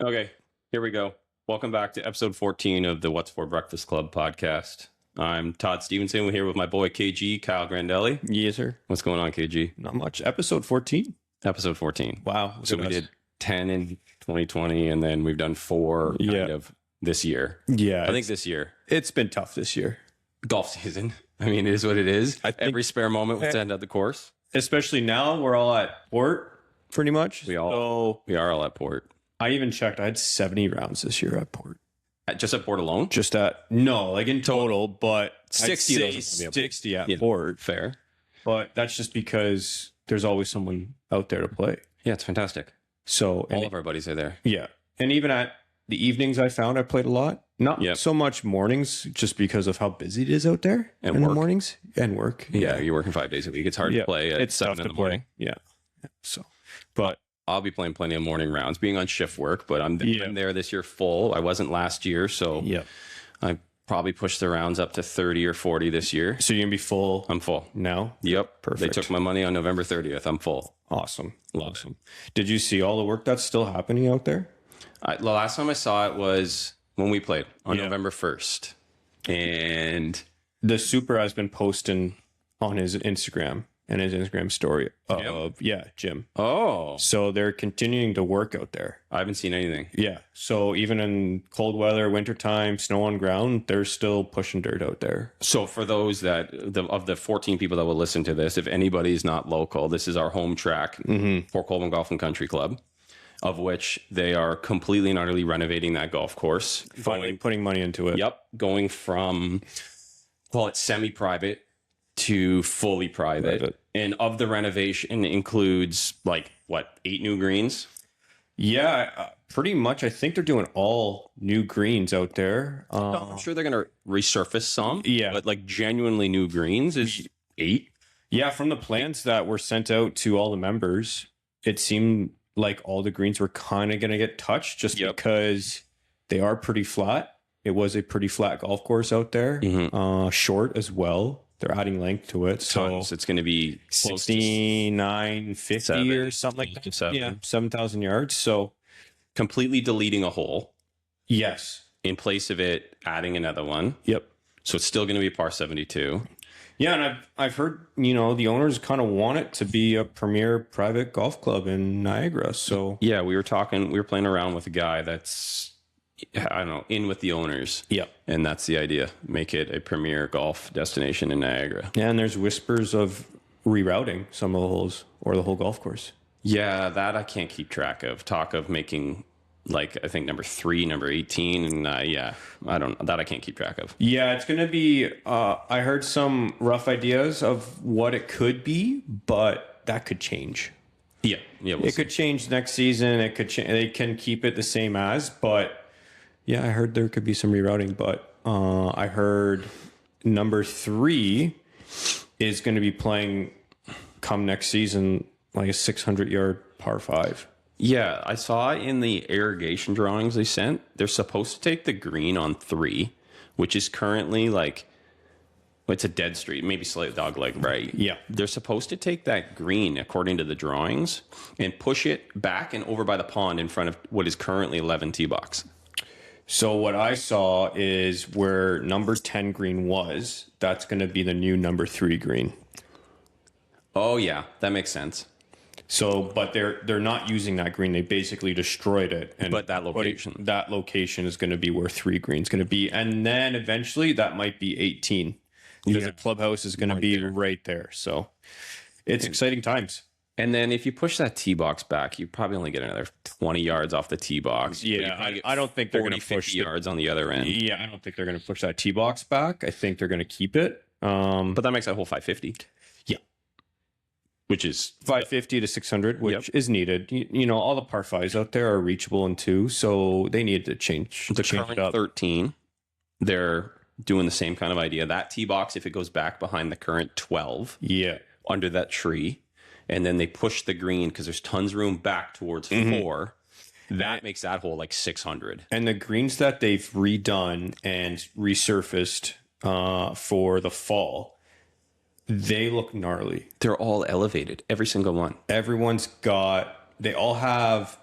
Okay, here we go. Welcome back to episode 14 of the What's for Breakfast Club podcast. I'm Todd Stevenson. We're here with my boy KG, Kyle Grandelli. Yes, sir. What's going on, KG? Not much. Episode 14. Episode 14. Wow. So we did 10 in 2020, and then we've done 4 kind of this year. Yeah. I think this year. It's been tough this year. Golf season. I mean, it is what it is. Every spare moment was to end at the course. Especially now, we're all at Port, pretty much. We are all at Port. I even checked. I had 70 rounds this year at Port. Just at Port alone? Like in total, but 60 I'd of say those would be 60 at Yeah. Port. Fair. But that's just because there's always someone out there to play. Yeah, it's fantastic. So All of our buddies are there. Yeah. And even at the evenings, I found I played a lot. Not so much mornings, just because of how busy it is out there And in work. the mornings and work. Yeah, you're working 5 days a week. It's hard to play at 7 in the morning. Yeah. So, but I'll be playing plenty of morning rounds, being on shift work, but I'm there this year full. I wasn't last year, so I probably pushed the rounds up to 30 or 40 this year. So you're going to be full? I'm full. Now? Yep. Perfect. They took my money on November 30th. I'm full. Awesome. Love it. Did you see all the work that's still happening out there? The last time I saw it was when we played on November 1st. And the Super has been posting on his Instagram and his Instagram story of, Jim. Oh. So they're continuing to work out there. I haven't seen anything. Yeah. So even in cold weather, wintertime, snow on ground, they're still pushing dirt out there. So for those of the 14 people that will listen to this, if anybody's not local, this is our home track, Port Colborne Country Club, of which they are completely and utterly renovating that golf course. Finally putting money into it. Yep. Going from, call it semi-private to fully private. And of the renovation includes 8 new greens? Yeah, pretty much. I think they're doing all new greens out there. I'm sure they're going to resurface some. Yeah. But genuinely new greens is 8. Yeah, from the plans that were sent out to all the members, it seemed like all the greens were kind of going to get touched just because they are pretty flat. It was a pretty flat golf course out there, short as well. They're adding length to it. So it's going to be 6950 or something like that. Yeah, 7,000 yards. So completely deleting a hole. Yes. In place of it, adding another one. Yep. So it's still going to be a par 72. Yeah, and I've heard, the owners kind of want it to be a premier private golf club in Niagara. So yeah, we were playing around with a guy that's, I don't know, in with the owners. Yep. And that's the idea. Make it a premier golf destination in Niagara. Yeah, and there's whispers of rerouting some of the holes or the whole golf course. Yeah, that I can't keep track of. Talk of making, I think number 3, number 18. And I don't know. That I can't keep track of. Yeah, it's going to be, I heard some rough ideas of what it could be, but that could change. Yeah. It could change next season. It could change. They can keep it the same as, but yeah, I heard there could be some rerouting, but I heard number 3 is going to be playing come next season, like a 600-yard par 5. Yeah, I saw in the irrigation drawings they sent, they're supposed to take the green on 3, which is currently it's a dead street, maybe slight dog leg, right? Yeah. They're supposed to take that green, according to the drawings, and push it back and over by the pond in front of what is currently 11 tee box. So what I saw is where number 10 green was, that's going to be the new number 3 green. Oh, yeah, that makes sense. So, but they're not using that green. They basically destroyed it. But that location. That location is going to be where 3 green's going to be. And then eventually that might be 18. Because the clubhouse is going to be right there. So it's exciting times. And then if you push that tee box back, you probably only get another 20 yards off the tee box. Yeah, I don't think they're going to push 50 yards on the other end. Yeah, I don't think they're going to push that tee box back. I think they're going to keep it. But that makes that whole 550. Yeah. Which is 550 to 600, which is needed. All the par 5s out there are reachable in 2, so they need to change current it up. 13. They're doing the same kind of idea. That tee box, if it goes back behind the current 12, under that tree, and then they push the green because there's tons of room back towards 4. That makes that hole 600. And the greens that they've redone and resurfaced for the fall, they look gnarly. They're all elevated, every single one. They all have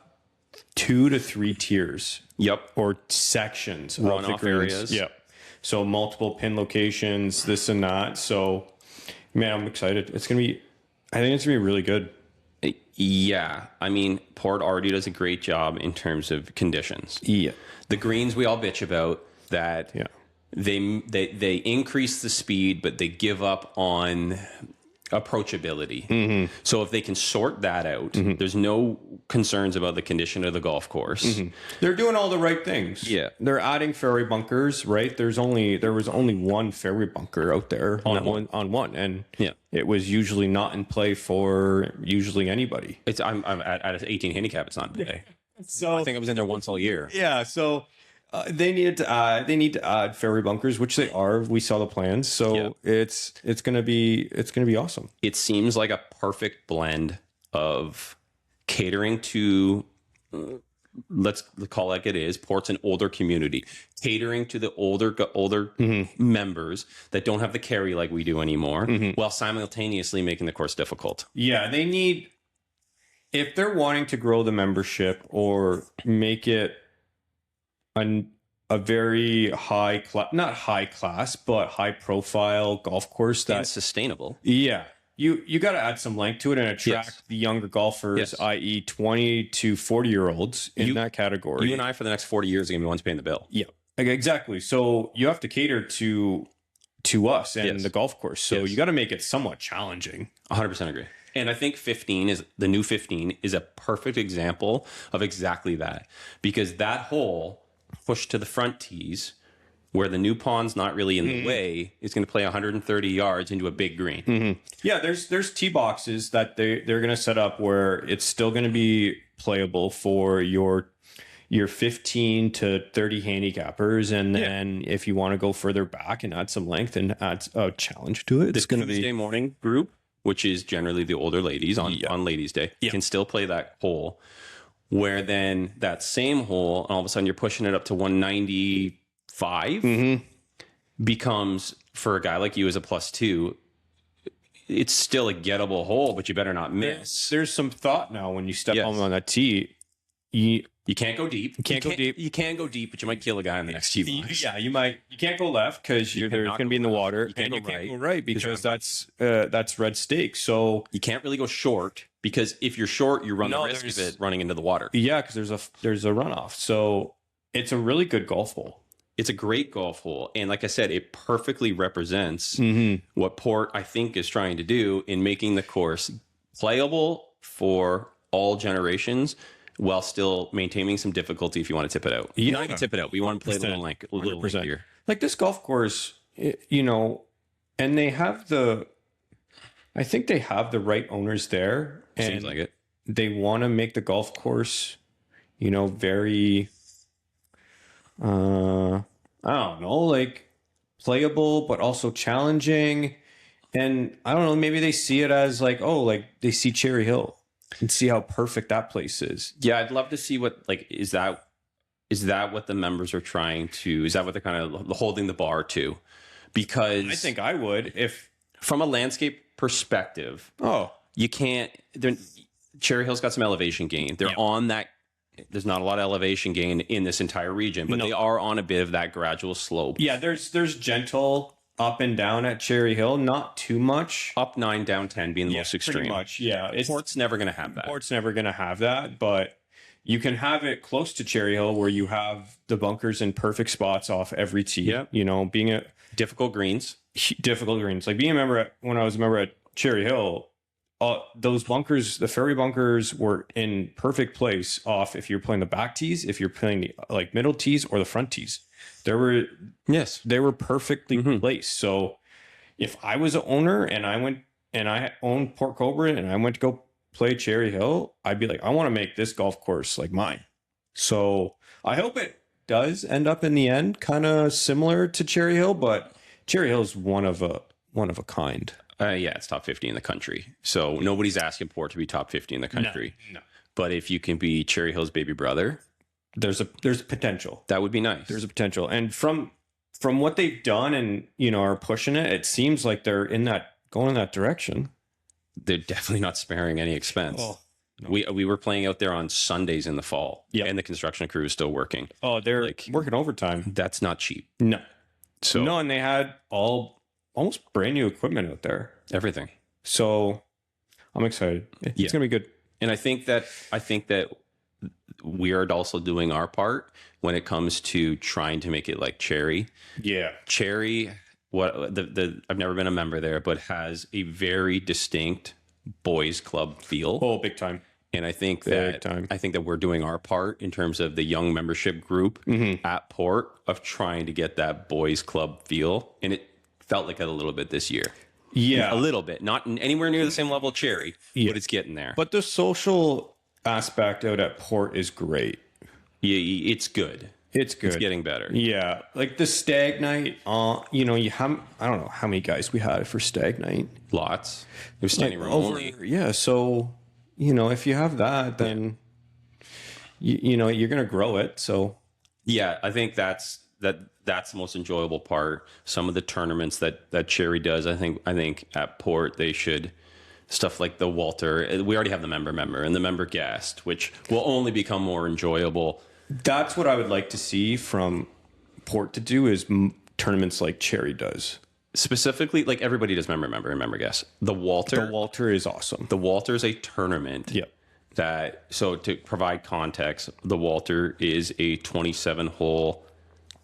2 to 3 tiers. Yep. Or sections of the Runoff greens. areas. Yep. So multiple pin locations, this and that. So, man, I'm excited. I think it's going to be really good. Yeah. I mean, Port already does a great job in terms of conditions. Yeah. The greens we all bitch about that they increase the speed, but they give up on approachability. So if they can sort that out, there's no concerns about the condition of the golf course. They're doing all the right things. Yeah. They're adding fairway bunkers, right? There was only one fairway bunker out there on one, and it was usually not in play for usually anybody. I'm at an 18 handicap. It's not in play. So I think I was in there once all year. Yeah. So they need to add fairway bunkers, which they are. We saw the plans, so it's gonna be awesome. It seems like a perfect blend of catering to, let's call it like it is, Port's an older community, catering to the older members that don't have the carry like we do anymore, while simultaneously making the course difficult. Yeah, they need, if they're wanting to grow the membership or make it a very not high class, but high profile golf course That's sustainable. Yeah. You got to add some length to it and attract the younger golfers, i.e. 20 to 40-year-olds in that category. You and I, for the next 40 years, are going to be the ones paying the bill. Yeah, exactly. So you have to cater to us and the golf course. So you got to make it somewhat challenging. 100% agree. And I think the new 15 is a perfect example of exactly that, because that hole pushed to the front tees, where the new pond's not really in the way, is going to play 130 yards into a big green. Yeah, there's tee boxes that they're going to set up where it's still going to be playable for your 15 to 30 handicappers, and then if you want to go further back and add some length and add a challenge to it, It's going to be Tuesday morning group, which is generally the older ladies on Ladies' Day, can still play that hole. Where then that same hole, all of a sudden you're pushing it up to 195, becomes, for a guy like you as a +2, it's still a gettable hole, but you better not miss. There's some thought now when you step on that tee. You can't go deep. You can't go deep. You can go deep, but you might kill a guy in the next tee box. Yeah, you might. You can't go left because you're going to be in the water. You can't go right because that's red stake. So you can't really go short, because if you're short, you run the risk of it running into the water. Yeah, because there's a runoff. So it's a really good golf hole. It's a great golf hole. And like I said, it perfectly represents what Port, I think, is trying to do in making the course playable for all generations, while still maintaining some difficulty if you want to tip it out. Yeah. Not even tip it out. We want to play a little lengthier. Like this golf course, and they have I think they have the right owners there. And seems like it. They want to make the golf course, very, I don't know, like playable, but also challenging. And I don't know, maybe they see it as like, they see Cherry Hill and see how perfect that place is. Yeah, I'd love to see what, is that what the members are trying to, is that what they're kind of holding the bar to? Because I think I would, if from a landscape perspective, you can't, Cherry Hill's got some elevation gain. They're on that, there's not a lot of elevation gain in this entire region, but they are on a bit of that gradual slope. Yeah, there's gentle up and down at Cherry Hill, not too much. Up 9, down 10 being the most extreme. Pretty much, yeah. Port's never going to have that. Port's never going to have that, but you can have it close to Cherry Hill where you have the bunkers in perfect spots off every tee. Yeah. Being a difficult greens. Like being a member when I was a member at Cherry Hill, those bunkers, the fairway bunkers, were in perfect place off if you're playing the back tees, if you're playing the middle tees or the front tees. They were perfectly placed. So if I was an owner and I owned Port Colborne and I went to go play Cherry Hill, I'd be like, I want to make this golf course like mine. So I hope it does end up in the end kind of similar to Cherry Hill, but Cherry Hill is one of a kind. Yeah, it's top 50 in the country. So nobody's asking Port to be top 50 in the country. No. But if you can be Cherry Hill's baby brother, there's a potential. That would be nice. There's a potential. And from what they've done and, are pushing it, it seems like they're going in that direction. They're definitely not sparing any expense. We were playing out there on Sundays in the fall, and the construction crew is still working. Oh, they're working overtime. That's not cheap. No. So No, and they had almost brand new equipment out there. everything. So I'm excited. It's gonna be good. And I think that we are also doing our part when it comes to trying to make it like Cherry. Yeah. Cherry, I've never been a member there, but has a very distinct boys club feel. Oh, big time. And I think that we're doing our part in terms of the young membership group at Port of trying to get that boys club feel. And it felt like it a little bit this year. Yeah. A little bit. Not anywhere near the same level of Cherry, but it's getting there. But the social aspect out at Port is great. Yeah, it's good. It's good. It's getting better. Yeah. Like the stag night, I don't know how many guys we had for stag night. Lots. There's standing room only. Yeah. So, if you have that, then, you're going to grow it. So, yeah, I think that's the most enjoyable part. Some of the tournaments that Cherry does, I think at Port they should stuff like the Walter. We already have the member and the member guest, which will only become more enjoyable. That's what I would like to see from Port to do is tournaments like Cherry does. Specifically, like everybody does member and member guest. The Walter is awesome. The Walter is a tournament. Yeah. So to provide context, the Walter is a 27-hole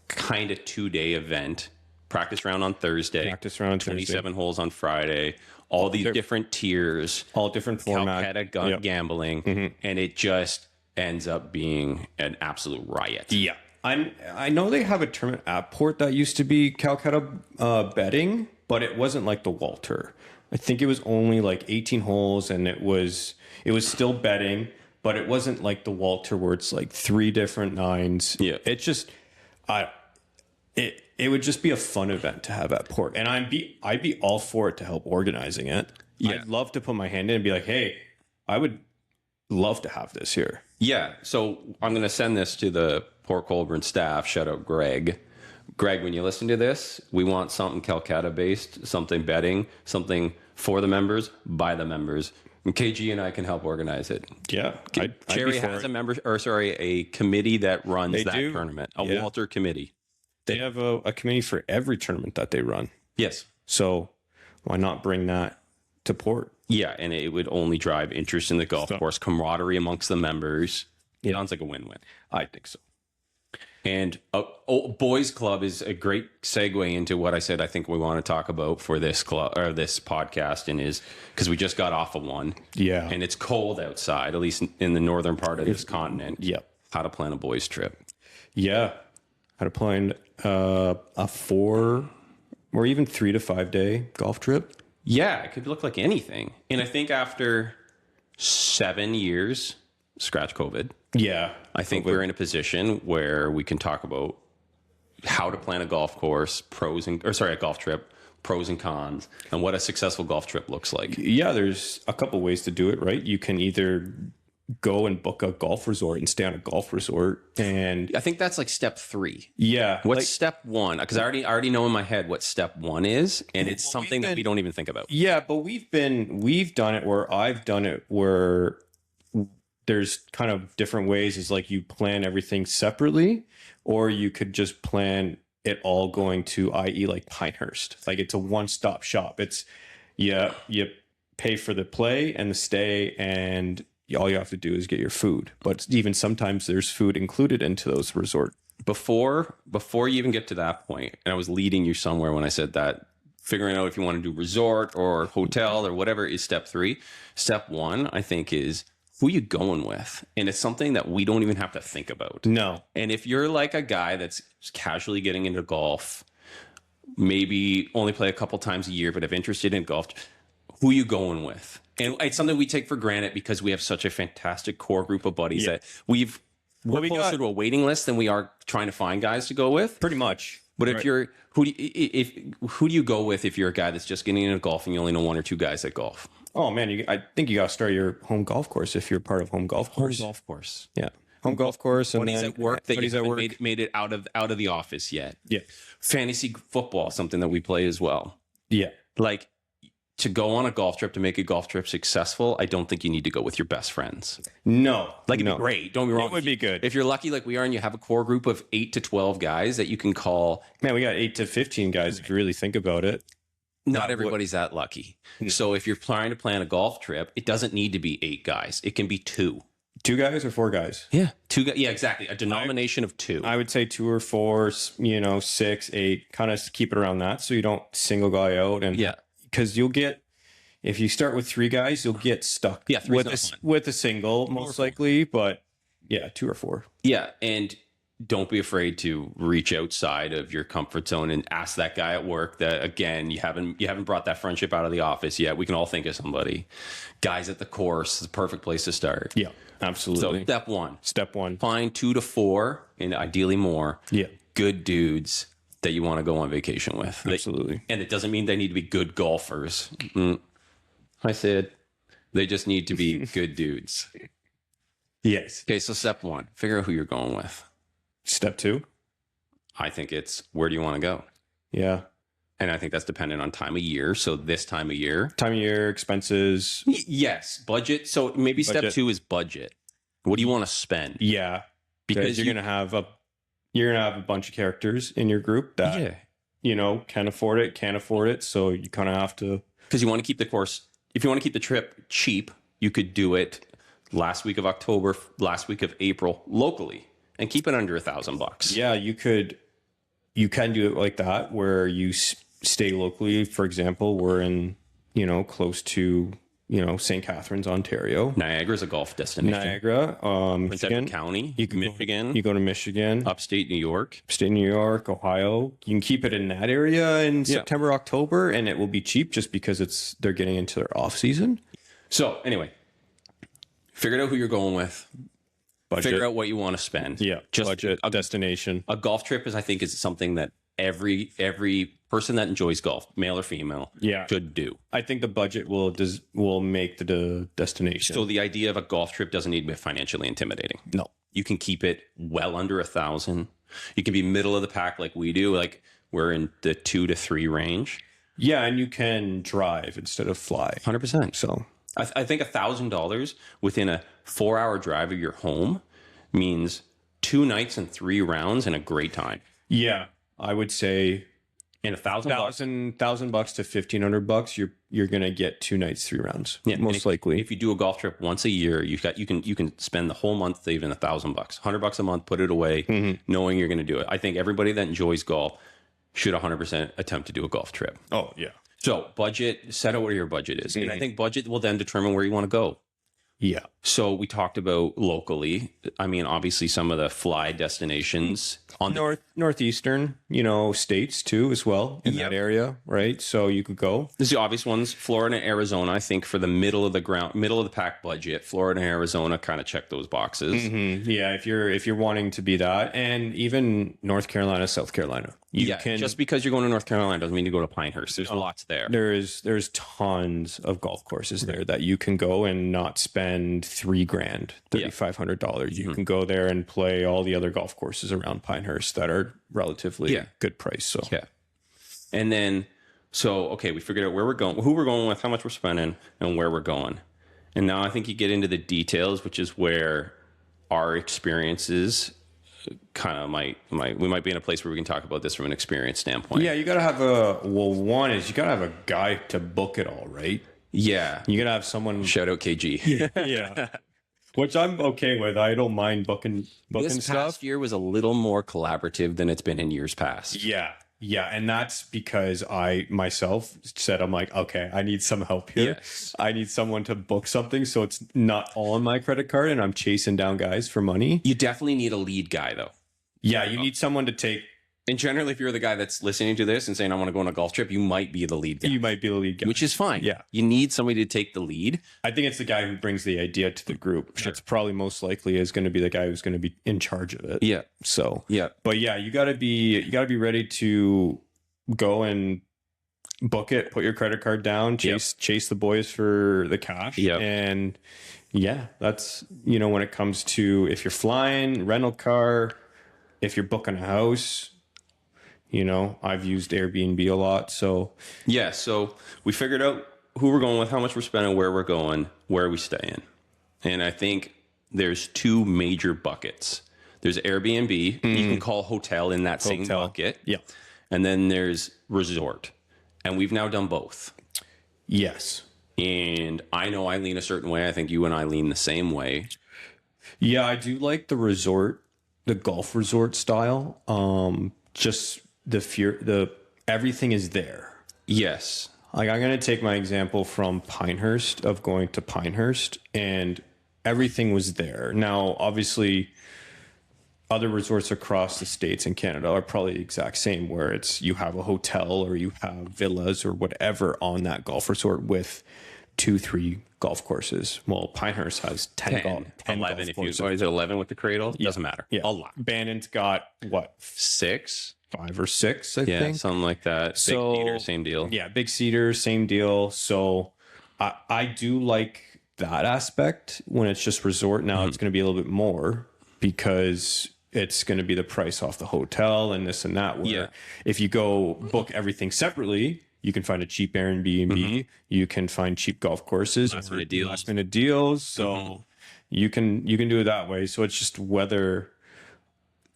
kind of 2-day event. Practice round on Thursday. 27 holes on Friday. All these different tiers. All different formats. Calcutta gambling. And it just ends up being an absolute riot. Yeah. I know they have a tournament at Port that used to be Calcutta betting, but it wasn't like the Walter. I think it was only like 18 holes and it was still betting, but it wasn't like the Walter where it's like 3 different nines. Yeah. It just it would just be a fun event to have at Port. And I'd be all for it to help organizing it. Yeah. I'd love to put my hand in and be like, hey, I would love to have this here. Yeah. So I'm going to send this to the Port Colborne staff. Shout out Greg. Greg, when you listen to this, we want something Calcutta based, something betting, something for the members, by the members. And KG and I can help organize it. Yeah. Cherry has a committee that runs tournament, a Walter committee. They have a committee for every tournament that they run. Yes. So why not bring that to Port? Yeah, and it would only drive interest in the golf course, camaraderie amongst the members. It sounds like a win-win. I think so. And Boys Club is a great segue into what I said I think we want to talk about for this club or this podcast, and is because we just got off of one. Yeah. And it's cold outside, at least in the northern part of this continent. Yep. How to plan a boys trip. Yeah. How to plan a 4 or even 3 to 5 day golf trip. Yeah, it could look like anything. And I think after 7 years, scratch COVID. Yeah. I think we're in a position where we can talk about how to plan a golf course, a golf trip, pros and cons, and what a successful golf trip looks like. Yeah, there's a couple ways to do it, right? You can either go and book a golf resort and stay on a golf resort, and I think that's like step 3. Yeah. What's step 1? Because I already know in my head what step 1 is, and it's something that we don't even think about. Yeah, but we've done it where I've done it where there's kind of different ways. Is like you plan everything separately, or you could just plan it all going to, i.e. like Pinehurst. Like it's a one-stop shop. It's you pay for the play and the stay, and all you have to do is get your food. But even sometimes there's food included into those resort. Before you even get to that point, and I was leading you somewhere when I said that, figuring out if you want to do resort or hotel or whatever is step 3. Step 1, I think, is who you going with. And it's something that we don't even have to think about. No. And if you're like a guy that's casually getting into golf, maybe only play a couple times a year, but if interested in golf, who you going with? And it's something we take for granted because we have such a fantastic core group of buddies that we're closer to a waiting list than we are trying to find guys to go with. Pretty much. But if you're who do you go with if you're a guy that's just getting into golf and you only know 1 or 2 guys that golf? Oh man, I think you got to start your home golf course if you're part of home golf course. Home golf course. Yeah. Home golf course, and buddies then at work that you haven't made it out of the office yet. Yeah. Fantasy football, something that we play as well. Yeah. Like to go on a golf trip, to make a golf trip successful, I don't think you need to go with your best friends. No. Like, it'd be great. Don't be wrong. It would be good. If you're lucky like we are and you have a core group of 8 to 12 guys that you can call. Man, we got 8 to 15 guys if you really think about it. Not everybody's that lucky. So if you're trying to plan a golf trip, it doesn't need to be 8 guys. It can be 2. 2 guys or 4 guys? Yeah. 2 guys. Yeah, exactly. A denomination of 2. I would say 2 or 4, 6, 8, kind of keep it around that so you don't single guy out. And Yeah. because you'll get, if you start with 3 guys, you'll get stuck with a single, most likely. But yeah, 2 or 4. Yeah. And don't be afraid to reach outside of your comfort zone and ask that guy at work that, again, you haven't brought that friendship out of the office yet. We can all think of somebody. Guys at the course is the perfect place to start. Yeah, absolutely. So Step one. find 2 to 4 and ideally more. Yeah. Good dudes that you want to go on vacation with. Absolutely. And it doesn't mean they need to be good golfers. I said they just need to be good dudes. Yes. Okay, so step 1, figure out who you're going with. Step 2. I think it's where do you want to go? Yeah. And I think that's dependent on time of year. So this time of year. Time of year, expenses. Yes, budget. So maybe step 2 is budget. What do you want to spend? Yeah. Because you're going to have a bunch of characters in your group that, can afford it, can't afford it. So you kind of have to. Because you want to keep the course. If you want to keep the trip cheap, you could do it last week of October, last week of April locally and keep it under $1,000. Yeah, you can do it like that where you stay locally. For example, we're in, close to, St. Catharines, Ontario. Niagara's a golf destination. Niagara, Prince Michigan. Edward County, Michigan. You You go to Michigan. upstate New York. Upstate New York, Ohio. You can keep it in that area in September, October, and it will be cheap just because they're getting into their off season. So anyway, figure out who you're going with. Budget. Figure out what you want to spend. Yeah, budget, destination. A golf trip is something that every person that enjoys golf, male or female, should do. I think the budget will make the destination. So the idea of a golf trip doesn't need to be financially intimidating. No. You can keep it well under 1,000. You can be middle of the pack like we do. Like we're in the 2 to 3 range. Yeah, and you can drive instead of fly. 100%. So I think $1,000 within a 4-hour drive of your home means 2 nights and 3 rounds and a great time. Yeah, I would say And $1,000 $1,000 to $1,500, you're gonna get 2 nights, 3 rounds. Yeah, most likely. If you do a golf trip once a year, you can spend the whole month saving $1,000, $100 a month, put it away, knowing you're going to do it. I think everybody that enjoys golf should 100% attempt to do a golf trip. Oh yeah. So budget, set out what your budget is, and I think budget will then determine where you want to go. Yeah. So we talked about locally. I mean, obviously some of the fly destinations on the Northeastern, states too as well in that area, right? So you could go. There's the obvious ones, Florida and Arizona. I think for the middle of the pack budget, Florida and Arizona kind of check those boxes. Yeah, if you're wanting to be that, and even North Carolina, South Carolina, you can. Just because you're going to North Carolina doesn't mean you go to Pinehurst. There's lots there. There's tons of golf courses there that you can go and not spend $3,000, $3,500. You can go there and play all the other golf courses around Pinehurst that are relatively good price. So and then we figured out where we're going, who we're going with, how much we're spending, and where we're going. And now I think you get into the details, which is where our experiences kind of we might be in a place where we can talk about this from an experience standpoint. Yeah, you got to have one is you got to have a guy to book it all, right? Yeah. You got to have someone. Shout out KG. Yeah. Which I'm okay with. I don't mind booking this stuff. Past year was a little more collaborative than it's been in years past. Yeah. Yeah. And that's because I myself said, I'm like, okay, I need some help here. Yes. I need someone to book something so it's not all on my credit card and I'm chasing down guys for money. You definitely need a lead guy, though. Yeah. You need someone to take. And generally, if you're the guy that's listening to this and saying, I want to go on a golf trip, you might be the lead guy. You might be the lead guy. Which is fine. Yeah. You need somebody to take the lead. I think it's the guy who brings the idea to the group. Sure. It's probably most likely is going to be the guy who's going to be in charge of it. Yeah. So, yeah. But yeah, you got to be ready to go and book it, put your credit card down, chase the boys for the cash. Yeah. And yeah, that's, when it comes to if you're flying, rental car, if you're booking a house, I've used Airbnb a lot. So yeah, so we figured out who we're going with, how much we're spending, where we're going, where we stay in. And I think there's two major buckets. There's Airbnb, you can call hotel in that same bucket. Yeah. And then there's resort. And we've now done both. Yes. And I know I lean a certain way. I think you and I lean the same way. Yeah, I do like the golf resort style. Just everything is there. Yes. Like, I'm going to take my example from Pinehurst, of going to Pinehurst, and everything was there. Now, obviously, other resorts across the States and Canada are probably the exact same, where it's you have a hotel or you have villas or whatever on that golf resort with 2-3 golf courses. Well, Pinehurst has 10 11 golf if you, courses. or is it 11 with the cradle? Doesn't matter. Yeah. A lot. Bandon's got what? 6? 5 or 6, I Yeah, think. something like that. So, Big Cedar, same deal. Yeah, Big Cedar, same deal. So I do like that aspect when it's just resort. Now it's going to be a little bit more because it's going to be the price off the hotel and this and that. Where if you go book everything separately, you can find a cheap Airbnb. You can find cheap golf courses. Last minute deals. So you can do it that way. So it's just whether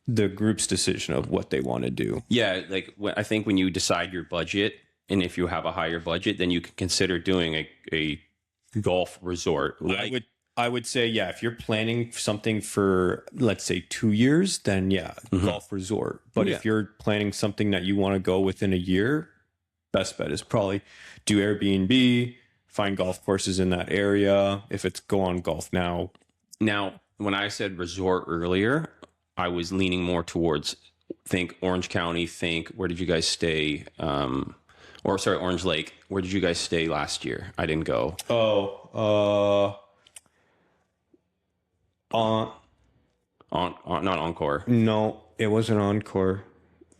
the group's decision of what they want to do. Yeah, like I think when you decide your budget, and if you have a higher budget, then you can consider doing a golf resort. Like, I would say, yeah, if you're planning something for, let's say, 2 years, then golf resort. But if you're planning something that you want to go within a year, best bet is probably do Airbnb, find golf courses in that area. If it's Go On Golf Now. Now, when I said resort earlier, I was leaning more towards think Orange County, where did you guys stay? Orange Lake. Where did you guys stay last year? I didn't go. Not Encore. No, it wasn't Encore.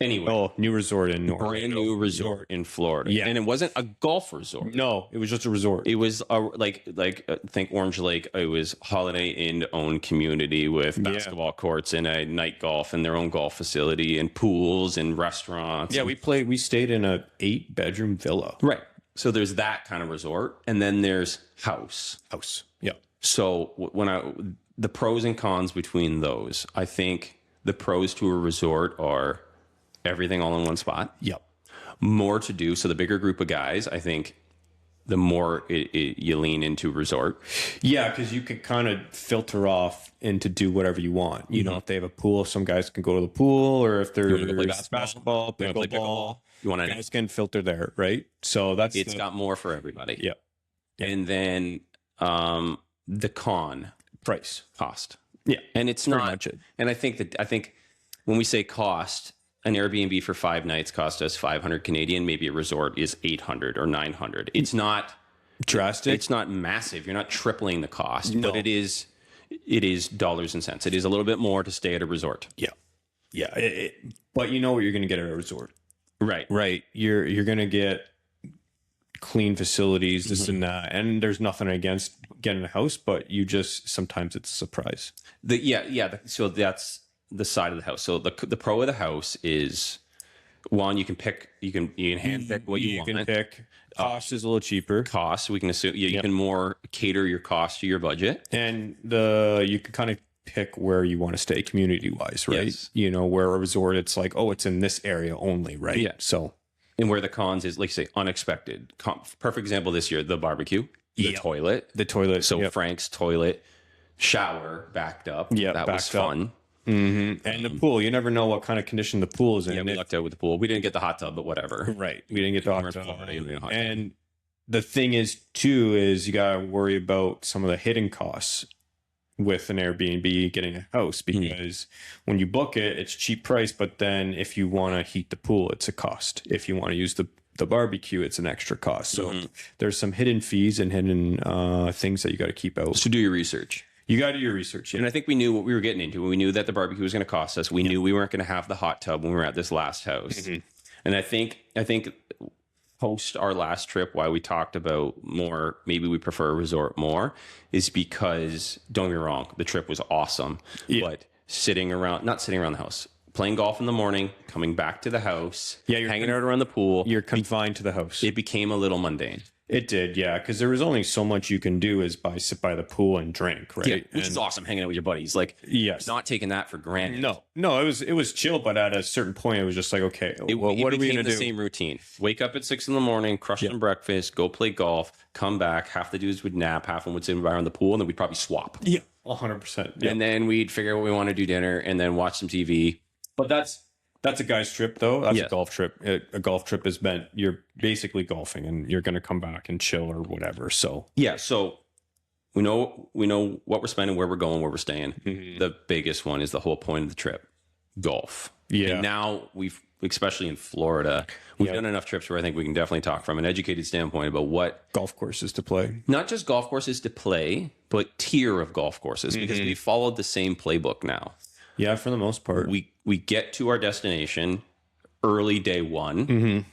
Anyway. New resort in North. Brand new resort in Florida. Yeah. And it wasn't a golf resort. No, it was just a resort. It was think Orange Lake. It was Holiday Inn owned community with basketball courts and a night golf and their own golf facility and pools and restaurants. Yeah, we stayed in a 8-bedroom villa. Right. So there's that kind of resort, and then there's house. Yeah. So the pros and cons between those, I think the pros to a resort are everything all in one spot. Yep. More to do. So the bigger group of guys, I think the more you lean into resort. Yeah, because you can kind of filter off and to do whatever you want. You know, if they have a pool, some guys can go to the pool, or if they're play basketball, pickleball, you want to guys can filter there, right? So it's got more for everybody. Yeah. And then the price cost. Yeah, and it's pretty not much it. And I think when we say cost, an Airbnb for 5 nights cost us 500 Canadian. Maybe a resort is 800 or 900. It's not drastic. It's not massive. You're not tripling the cost, but it is dollars and cents. It is a little bit more to stay at a resort. Yeah. But you know what you're going to get at a resort, right? You're going to get clean facilities, this and that, and there's nothing against getting a house, but sometimes it's a surprise. So that's the side of the house. So the pro of the house is one, you can hand pick what you want. You can pick. Cost is a little cheaper. We can assume you can more cater your cost to your budget, and you can kind of pick where you want to stay community wise, right? Yes. You know, where a resort, it's like, it's in this area only, right? Yeah. So, and where the cons is, like say, unexpected. Perfect example this year: the barbecue, the toilet. So Frank's toilet, shower backed up. Yeah, that was fun. Mm-hmm. And the pool, you never know what kind of condition the pool is in. Yeah, we lucked out with the pool. We didn't get the hot tub, but whatever. Right. We didn't get the hot tub. Florida, and the thing is, too, is you got to worry about some of the hidden costs with an Airbnb getting a house, because when you book it, it's cheap price. But then if you want to heat the pool, it's a cost. If you want to use the barbecue, it's an extra cost. So there's some hidden fees and hidden things that you got to keep out. So do your research. You got to do your research. Yeah. And I think we knew what we were getting into. We knew that the barbecue was going to cost us. We knew we weren't going to have the hot tub when we were at this last house. And I think post our last trip, why we talked about more, maybe we prefer a resort more, is because, don't get me wrong, the trip was awesome. Yeah. But not sitting around the house, playing golf in the morning, coming back to the house, you're hanging out around the pool. You're confined to the house. It became a little mundane. It did, yeah, because there was only so much you can do is sit by the pool and drink, right? Yeah, which is awesome, hanging out with your buddies. Like, yes, not taking that for granted. No, it was chill, but at a certain point, it was just like, okay, what are we gonna do? Same routine. Wake up at 6 a.m, crush some breakfast, go play golf, come back. Half the dudes would nap, half of them would sit around the pool, and then we'd probably swap. Yeah, 100%. And then we'd figure out what we want to do dinner, and then watch some TV. But that's a guy's trip, though. That's Yeah. a golf trip. A golf trip is meant you're basically golfing, and you're going to come back and chill or whatever. So Yeah, so we know what we're spending, where we're going, where we're staying. The biggest one is the whole point of the trip, golf. Yeah. And now especially in Florida, we've done enough trips where I think we can definitely talk from an educated standpoint about what golf courses to play. not just golf courses to play, but tier of golf courses, because we followed the same playbook now. Yeah, for the most part. We get to our destination early day one,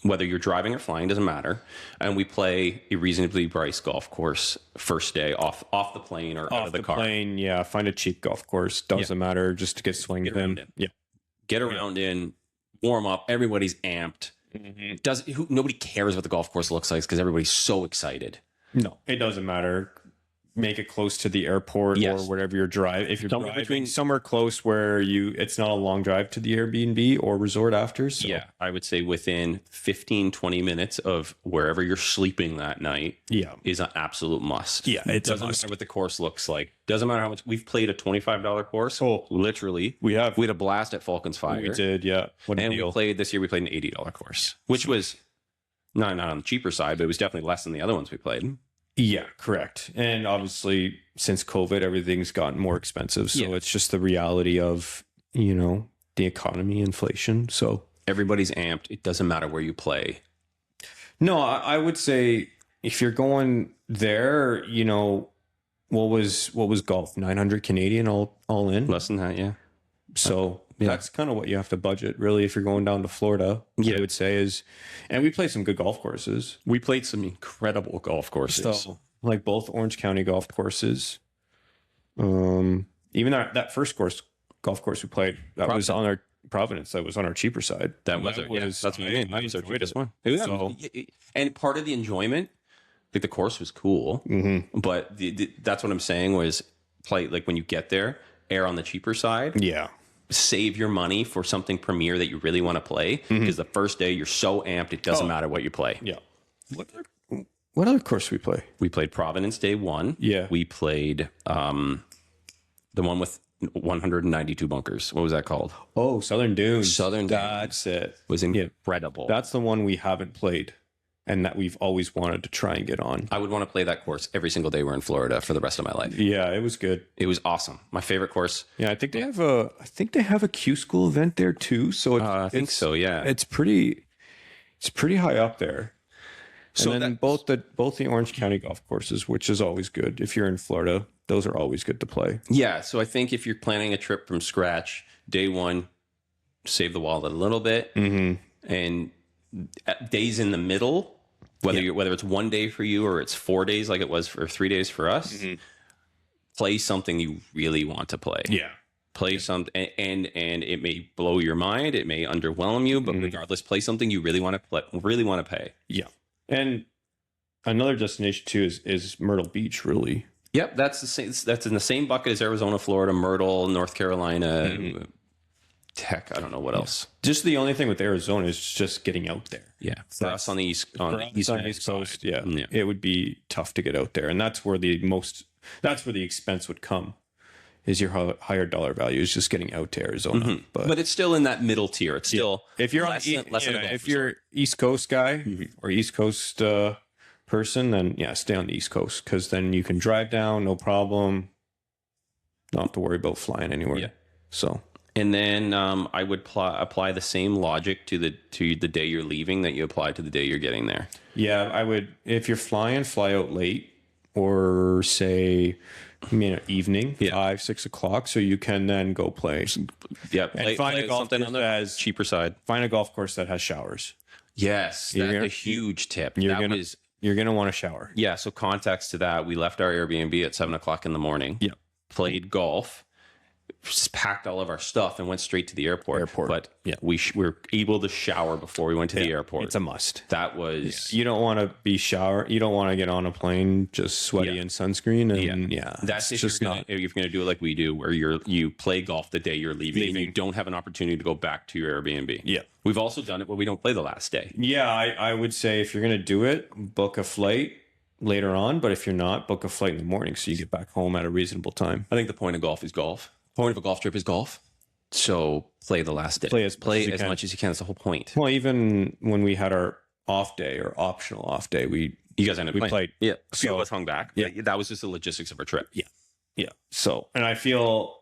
whether you're driving or flying, doesn't matter. And we play a reasonably priced golf course first day off the plane or out of the car. Plane, yeah. Find a cheap golf course. Doesn't matter. Just to get swinged in. Yeah. Get around in, warm up. Everybody's amped. Nobody cares what the golf course looks like because everybody's so excited. No, it doesn't matter. Make it close to the airport or wherever you're driving. If you're driving somewhere close where it's not a long drive to the Airbnb or resort after. So. Yeah, I would say within 15, 20 minutes of wherever you're sleeping that night is an absolute must. Yeah, it doesn't matter what the course looks like. Doesn't matter how much. We've played a $25 course. Oh, literally. We had a blast at Falcons Fire. We did, yeah. What a deal. This year we played an $80 course, which was not on the cheaper side, but it was definitely less than the other ones we played. Yeah, correct. And obviously, since COVID, everything's gotten more expensive. So it's just the reality of, the economy, inflation. So everybody's amped. It doesn't matter where you play. No, I would say if you're going there, what was golf? 900 Canadian all in? Less than that, yeah. So that's kind of what you have to budget, really, if you're going down to Florida. I would say and we played some good golf courses. We played some incredible golf courses. So, like both Orange County golf courses. Even that first golf course we played, that was on our Providence. That was on our cheaper side. That's what I mean. That was our cheapest one. And part of the enjoyment, like the course was cool, but that's what I'm saying was play, like when you get there, err on the cheaper side. Yeah. Save your money for something premier that you really want to play, because the first day you're so amped it doesn't matter what you play. Yeah. What other course we play? We played Providence day one. Yeah. We played the one with 192 bunkers. What was that called? Oh, Southern Dunes. That's it. Was incredible. That's the one we haven't played and that we've always wanted to try and get on. I would want to play that course every single day we're in Florida for the rest of my life. Yeah, it was good. It was awesome. My favorite course. Yeah, I think they have a Q school event there too. So I think so. Yeah, it's pretty high up there. So and then both the Orange County golf courses, which is always good if you're in Florida, those are always good to play. Yeah. So I think if you're planning a trip from scratch, day one, save the wallet a little bit, and days in the middle, whether it's one day for you or it's 4 days like it was for 3 days for us, play something you really want to play. Yeah. Play something, and it may blow your mind, it may underwhelm you, but regardless, play something you really want to play, really want to pay. Yeah. And another destination too is Myrtle Beach, really. Yep, that's the same. That's in the same bucket as Arizona, Florida, Myrtle, North Carolina. Heck, I don't know what else. Just the only thing with Arizona is just getting out there. Yeah, for us on the east coast, yeah, it would be tough to get out there, and that's where the expense would come. Is your higher dollar value is just getting out to Arizona, but it's still in that middle tier. It's still if you're if you're East Coast guy or East Coast person, then stay on the East Coast, because then you can drive down, no problem. Don't have to worry about flying anywhere. Yeah. So. And then I would apply the same logic to the day you're leaving that you apply to the day you're getting there. Yeah, I would. If you're flying, fly out late, or say, evening, 5, 6 o'clock, so you can then go play. Yeah, and find a golf course that has cheaper side. Find a golf course that has showers. Yes, that's a huge tip. You're gonna want a shower. Yeah. So context to that, we left our Airbnb at 7 o'clock in the morning. Yeah. Played golf. just packed all of our stuff and went straight to the airport. But yeah, we were able to shower before we went to the airport. It's a must. That was you don't want to be shower. You don't want to get on a plane just sweaty and sunscreen. And that's if you're gonna do it like we do, where you play golf the day you're leaving and you don't have an opportunity to go back to your Airbnb. Yeah, we've also done it where we don't play the last day. Yeah, I would say if you're gonna do it, book a flight later on. But if you're not, book a flight in the morning so you get back home at a reasonable time. I think the point of golf is golf. The point of a golf trip is golf. So play the last day. Play as much as you can. That's the whole point. Well, even when we had our off day or optional off day, you guys ended up played. Yeah. So let's hung back. Yeah. That was just the logistics of our trip. Yeah. Yeah. So, and I feel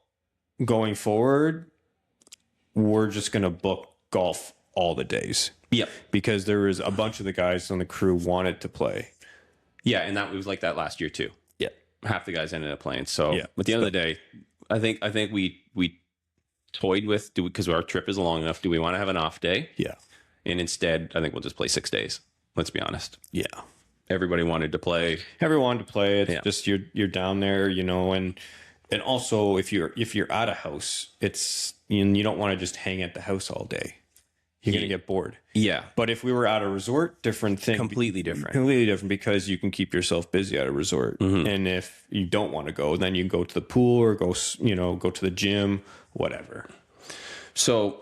going forward, we're just going to book golf all the days. Yeah. Because there was a bunch of the guys on the crew wanted to play. Yeah. And that was like that last year too. Yeah. Half the guys ended up playing. So at the end of the day, I think we toyed with, because our trip is long enough. Do we want to have an off day? Yeah. And instead, I think we'll just play 6 days. Let's be honest. Yeah. Everybody wanted to play. Everyone wanted to play. It's just you're down there, and also if you're at a house, it's you don't want to just hang at the house all day. You're gonna get bored. Yeah. But if we were at a resort, different thing. Completely different. Completely different, because you can keep yourself busy at a resort. And if you don't want to go, then you can go to the pool or go to the gym, whatever. So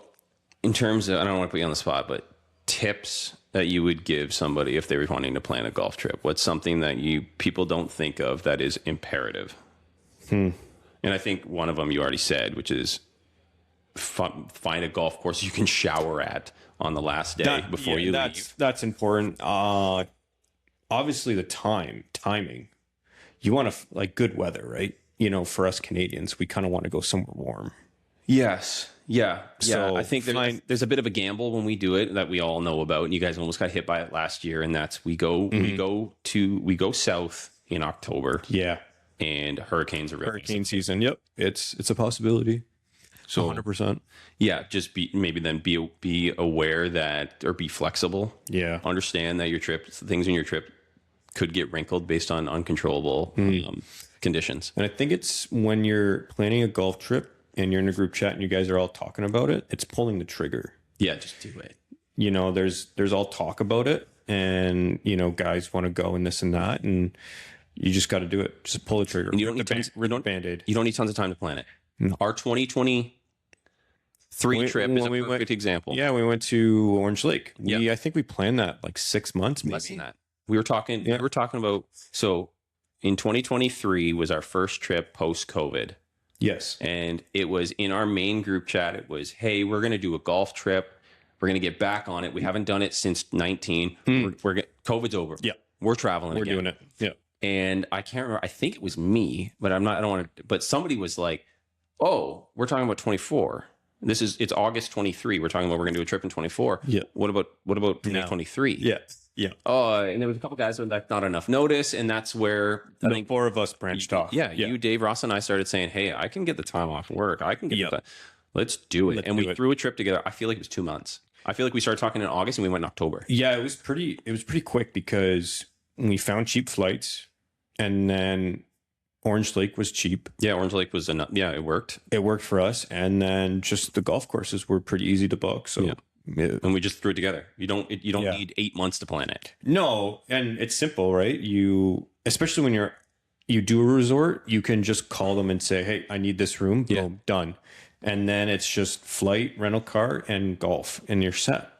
in terms of, I don't want to put you on the spot, but tips that you would give somebody if they were wanting to plan a golf trip, what's something that people don't think of that is imperative? And I think one of them you already said, which is find a golf course you can shower at on the last day before you leave. That's important. Obviously the timing. You want to good weather, right? For us Canadians, we kind of want to go somewhere warm. Yes. Yeah. So I think there's a bit of a gamble when we do it that we all know about, and you guys almost got hit by it last year. And that's we go south in October. Yeah. And hurricanes are hurricane season. Yep. It's a possibility. So 100%. Yeah. Just be aware that, or be flexible. Yeah. Understand that things in your trip could get wrinkled based on uncontrollable conditions. And I think it's when you're planning a golf trip and you're in a group chat and you guys are all talking about it, it's pulling the trigger. Yeah, just do it. There's all talk about it, and guys want to go and this and that, and you just got to do it. Just pull the trigger. And you don't need Band-Aid. You don't need tons of time to plan it. No. Our 2023 trip is a perfect example. Yeah, we went to Orange Lake. I think we planned that 6 months, maybe. Less than that. We were talking about, so in 2023 was our first trip post-COVID. Yes. And it was in our main group chat. It was, hey, we're going to do a golf trip. We're going to get back on it. We haven't done it since 19. COVID's over. Yeah. We're traveling We're again. doing it. Yeah. And I can't remember. I think it was me, but I don't want to, but somebody was like, oh, we're talking about 24. It's August 23. We're talking about, we're going to do a trip in 24. Yeah. What about 2023? Yeah. Yeah. And there was a couple guys with not enough notice, and that's where I think 4 of us branched off. Yeah, you, Dave, Ross, and I started saying, "Hey, I can get the time off work. I can get the let's do it." And we threw a trip together. I feel like it was 2 months. I feel like we started talking in August and we went in October. Yeah, it was pretty quick because we found cheap flights, and then Orange Lake was cheap. Yeah, Orange Lake was enough. Yeah, it worked. It worked for us, and then just the golf courses were pretty easy to book. So. Yeah. And we just threw it together. You don't need 8 months to plan it. No, and it's simple, right? Especially when you do a resort, you can just call them and say, "Hey, I need this room." Boom, done. And then it's just flight, rental car, and golf, and you're set.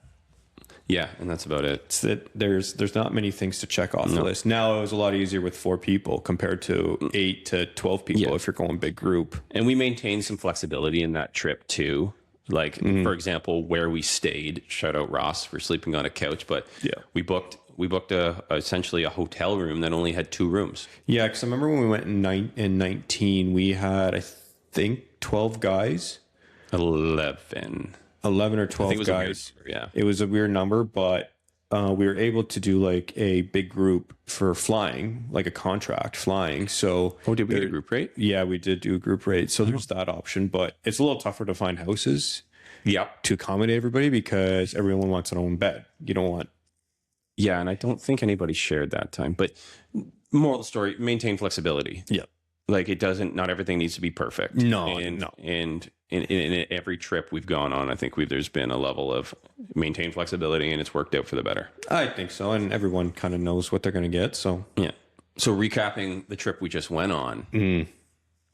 Yeah, and that's about it. It's that there's not many things to check off the list. Now it was a lot easier with 4 people compared to 8 to 12 people if you're going big group. And we maintained some flexibility in that trip too. Like, for example, where we stayed, shout out Ross for sleeping on a couch, but we booked essentially a hotel room that only had 2 rooms. Yeah, because I remember when we went in 19, we had, I think, 12 guys. 11 or 12 guys. It was a weird number, but we were able to do a big group for flying, like a contract flying. So, did we do a group rate? Yeah, we did do a group rate. So there's that option, but it's a little tougher to find houses. To accommodate everybody because everyone wants their own bed. You don't want. Yeah, and I don't think anybody shared that time. But moral of the story: maintain flexibility. Yeah. Like it doesn't. Not everything needs to be perfect. No, and, no. And in every trip we've gone on, I think there's been a level of maintained flexibility, and it's worked out for the better. I think so, and everyone kind of knows what they're going to get. So Yeah. So recapping the trip we just went on,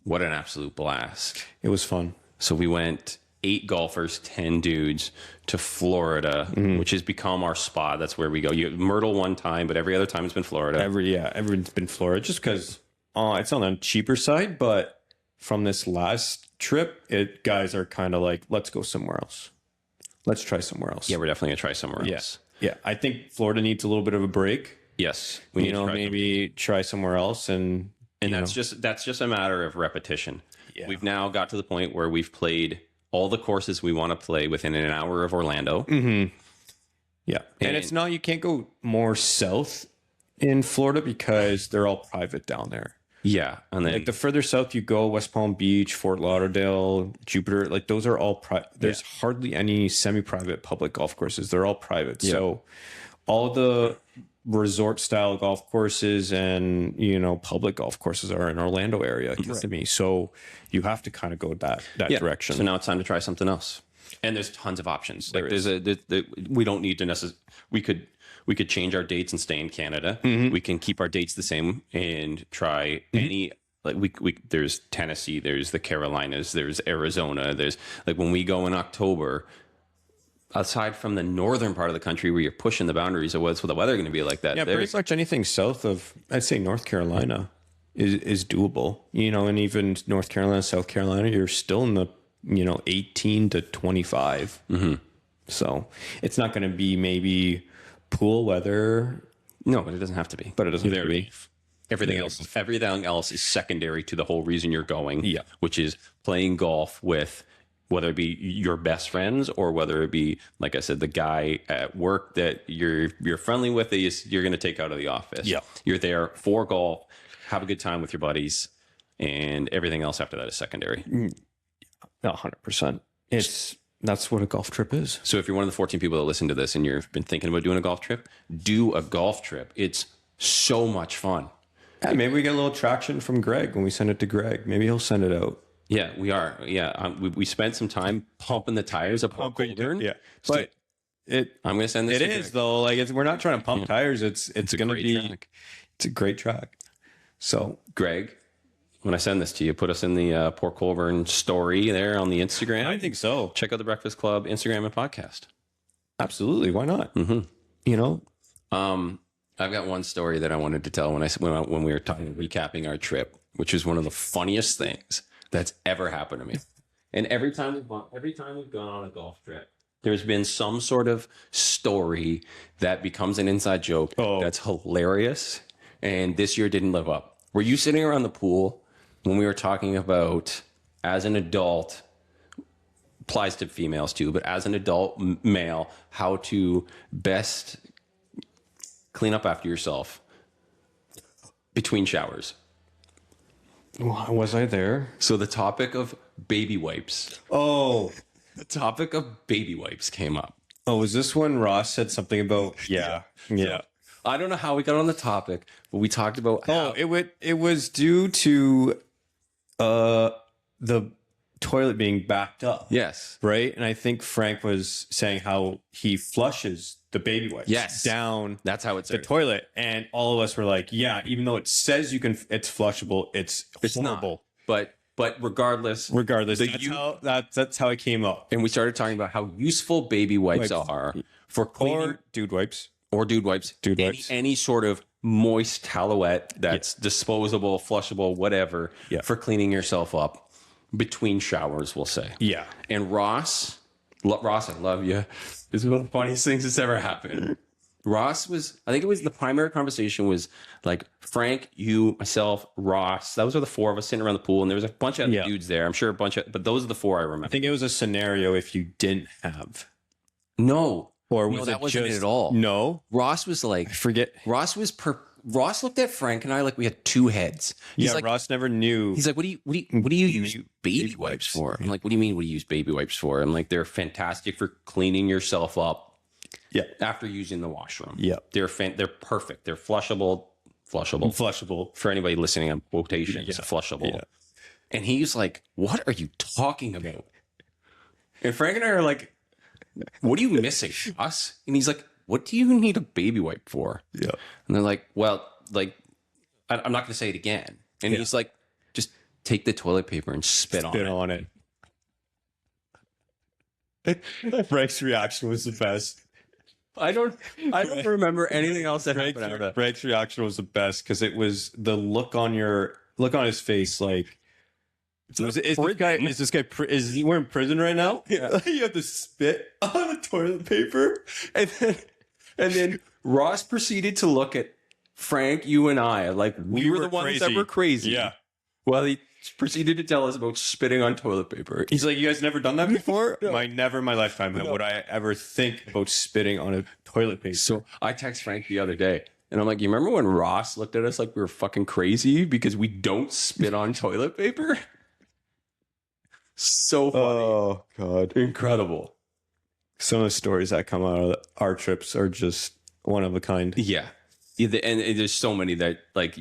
what an absolute blast! it was fun. So we went 8 golfers, 10 dudes to Florida, which has become our spot. That's where we go. You Myrtle one time, but every other time it's been Florida. Everyone's been Florida just because it's on the cheaper side, but from this last trip, guys are kind of like, let's go somewhere else. Let's try somewhere else. Yeah, we're definitely gonna try somewhere Yeah. else. Yeah. I think Florida needs a little bit of a break. Yes, we need to try maybe try somewhere else, and that's just a matter of repetition. Yeah. We've now got to the point where we've played all the courses we want to play within an hour of Orlando. yeah. And it's not, you can't go more south in Florida because they're all private down there. Yeah, and then Like the further south you go, West Palm Beach, Fort Lauderdale, Jupiter, like those are all private. There's hardly any semi-private public golf courses. They're all private. So all the resort style golf courses and, public golf courses are in Orlando area to me. So you have to kind of go that direction. So now it's time to try something else. And there's tons of options. Like we don't need to necessarily. We could change our dates and stay in Canada. We can keep our dates the same and try any. Like there's Tennessee, there's the Carolinas, there's Arizona. There's like when we go in October. Aside from the northern part of the country where you're pushing the boundaries of what's the weather going to be like that. Yeah, pretty much anything south of, I'd say North Carolina is doable. And even North Carolina, South Carolina, you're still in the 18 to 25. So it's not going to be maybe pool weather. No, but it doesn't have to be. But it doesn't have to be. Everything else is secondary to the whole reason you're going. Yeah. Which is playing golf with, whether it be your best friends or whether it be, like I said, the guy at work that you're friendly with, that you're going to take out of the office. Yeah. You're there for golf, have a good time with your buddies, and everything else after that is secondary. 100%. That's what a golf trip is. So if you're one of the 14 people that listen to this and you've been thinking about doing a golf trip, do a golf trip. It's so much fun. Yeah, maybe we get a little traction from Greg when we send it to Greg. Maybe he'll send it out. Yeah, we are. Yeah, we spent some time pumping the tires of Port Colborne. Yeah, but I'm going to send this. It is though. Like we're not trying to pump tires. It's going to be. Track. It's a great track. So, Greg, when I send this to you, put us in the Port Colborne story there on the Instagram. I think so. Check out the Breakfast Club Instagram and podcast. Absolutely. Why not? I've got one story that I wanted to tell when we were recapping our trip, which is one of the funniest things that's ever happened to me. And every time we've gone on a golf trip, there's been some sort of story that becomes an inside joke that's hilarious. And this year didn't live up. Were you sitting around the pool when we were talking about, as an adult, applies to females too, but as an adult male, how to best clean up after yourself between showers? Was I there? So the topic of baby wipes. Oh, The topic of baby wipes came up. Oh, was this when Ross said something about? Yeah. I don't know how we got on the topic, but we talked about how It was due to the toilet being backed up. yes. Right. And I think Frank was saying how he flushes the baby wipes down That's how it's the toilet. And all of us were like, yeah, even though it says it's flushable, it's horrible. Not. But regardless, That's how it came up. and we started talking about how useful baby wipes are for cleaning Or dude wipes. or dude wipes. Any sort of moist towelette that's disposable, flushable, whatever, for cleaning yourself up between showers, we'll say. Yeah. And Ross, I love you. This is one of the funniest things that's ever happened. Ross I think it was the primary conversation was like Frank, you, myself, Ross. Those are the four of us sitting around the pool, and there was a bunch of other dudes there. I'm sure but those are the four I remember. I think it was a scenario if you didn't have. No. Or No, was that it wasn't just, it at all. No. Ross was like, I forget. Ross looked at Frank and I like we had two heads. He's like, Ross never knew. he's like, what do you use baby wipes for? I'm like, what do you mean? What do you use baby wipes for? I'm like, they're fantastic for cleaning yourself up. Yeah. After using the washroom. Yeah. They're perfect. They're flushable. flushable. Flushable. For anybody listening on quotations, flushable. Yeah. And he's like, "What are you talking about?" And Frank and I are like, "What are you missing, us?" And he's like, "What do you need a baby wipe for?" Yeah. And they're like, "Well, like, I'm not going to say it again." And he's like, "Just take the toilet paper and spit on it." Frank's reaction was the best. I don't remember anything else that happened after that. Frank's reaction was the best because it was the look on his face, like, is this he we're in prison right now? Yeah. You have to spit on the toilet paper, And then Ross proceeded to look at Frank, you and I, like we were the ones that were crazy. Yeah. Well, he proceeded to tell us about spitting on toilet paper. He's like, "You guys never done that before?" No. Never in my lifetime would I ever think about spitting on a toilet paper. So I text Frank the other day, and I'm like, "You remember when Ross looked at us like we were fucking crazy because we don't spit on toilet paper?" So funny. Oh God, incredible. Some of the stories that come out of our trips are just one of a kind. Yeah. And there's so many that like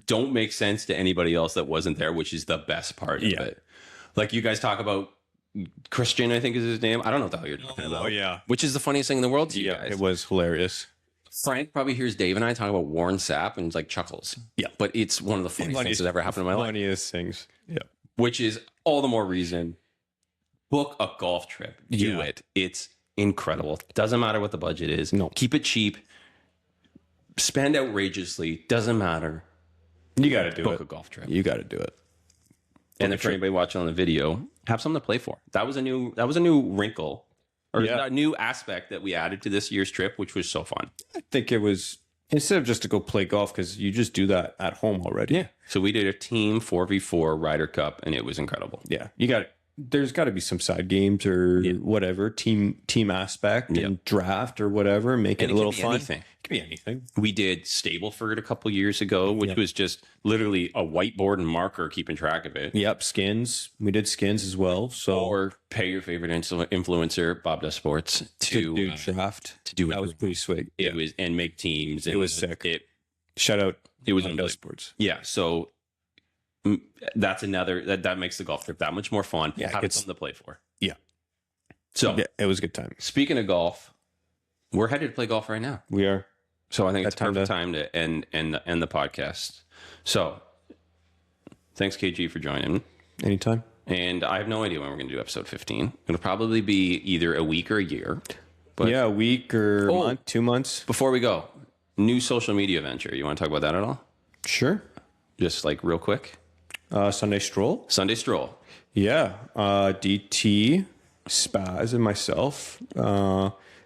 don't make sense to anybody else that wasn't there, which is the best part of it. Like you guys talk about Christian, I think is his name. I don't know what the hell you're talking about. Oh yeah. Which is the funniest thing in the world to you guys. It was hilarious. Frank probably hears Dave and I talk about Warren Sapp and like chuckles. Yeah. But it's one of the funniest things that ever happened in my life. Funniest things. Yeah. Which is all the more reason. Book a golf trip. Do it. It's incredible. Doesn't matter what the budget is. No. Keep it cheap. Spend outrageously. Doesn't matter. You got to do Book a golf trip. You got to do it. And if anybody watching on the video, have something to play for. That was a new wrinkle or a new aspect that we added to this year's trip, which was so fun. I think it was instead of just to go play golf because you just do that at home already. Yeah. So we did a team 4v4 Ryder Cup, and it was incredible. Yeah. There's got to be some side games or whatever team aspect and draft or whatever. Make it a little fun. Anything. It could be anything. We did Stableford a couple years ago, which was just literally a whiteboard and marker keeping track of it. Yep, skins. We did skins as well. So or pay your favorite influencer, Bob Does Sports, to do draft. To do it. That was pretty sweet. It was and make teams. It was sick. Shout out. It was Bob Does Sports. Yeah. So that's another that makes the golf trip that much more fun. Yeah, having something to play for. Yeah. So it was a good time. Speaking of golf, we're headed to play golf right now. We are. So I think it's perfect time to end the podcast. So thanks, KG, for joining. Anytime. And I have no idea when we're going to do episode 15. It'll probably be either a week or a year. But a week or a month, 2 months. Before we go, new social media venture. You want to talk about that at all? Sure. Just like real quick. Sunday Stroll. Sunday Stroll. Yeah. DT, Spaz, and myself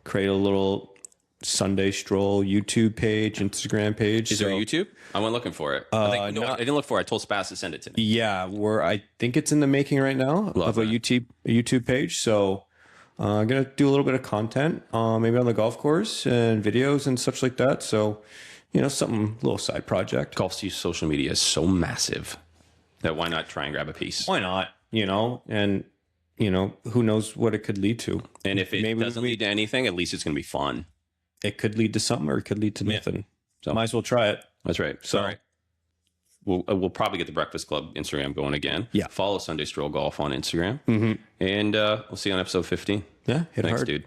create a little Sunday Stroll YouTube page, Instagram page. Is there YouTube? I went looking for it. I didn't look for it. I told Spaz to send it to me. Yeah, I think it's in the making right now of a YouTube page. So I'm going to do a little bit of content, maybe on the golf course and videos and such like that. So, something, little side project. Golf's social media is so massive that why not try and grab a piece? Why not? And who knows what it could lead to. And if it doesn't lead to anything, at least it's going to be fun. It could lead to something or it could lead to nothing. So might as well try it. That's right. Sorry. We'll probably get the Breakfast Club Instagram going again. Yeah. Follow Sunday Stroll Golf on Instagram. Mm-hmm. And we'll see you on episode 15. Yeah. Thanks, dude.